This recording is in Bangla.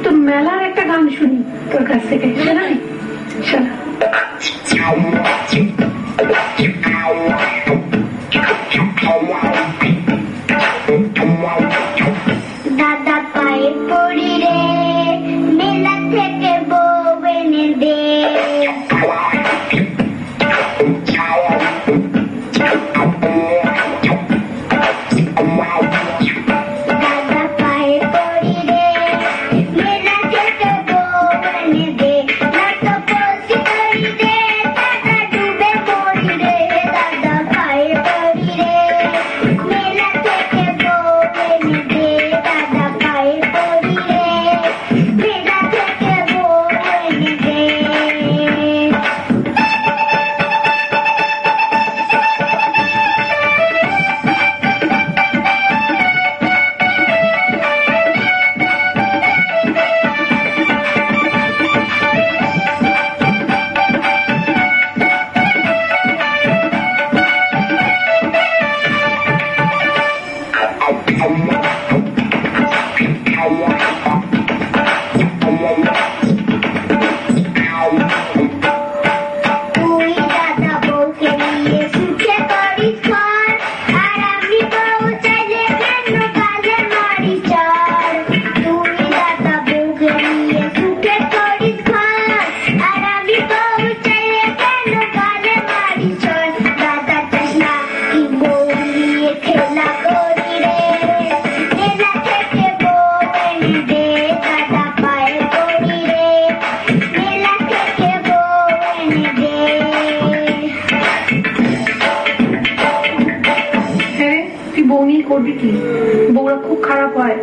তো মেলার একটা গান শুনি তোর কাছ থেকে, শোনাবি? শোনা। দাদা পায়ে পড়ি রে, মেলা থেকে বউ এনে দে। দাদা পায়ে পড়ি রে, মেলা থেকে বউ এনে দে। না তো পড়ছি করি রে, দাদা ডুবে পড়ি রে। দাদা পায়ে পড়ি রে, মেলা থেকে বউ এনে দে। দাদা পায়ে পড়ি রে, মেলা থেকে বউ এনে দে। তুই দাদা বউকে নিয়ে সুখে করিস ঘর, আর আমি বউ চাইলে কেন গালে মারি চড়। তুই দাদা বউকে নিয়ে সুখে করিস ঘর, আর আমি বউ চাইলে কেন গালে মারি চড়। দাদা চাস না কি বউ নিয়ে খেলা করি রে, মেলা থেকে বউ এনে দে। দাদা পায়ে পড়ি রে, মেলা থেকে বউ এনে দে। হ্যাঁ, তুই বউ নিয়ে করবি কি? বউরা খুব খারাপ হয়।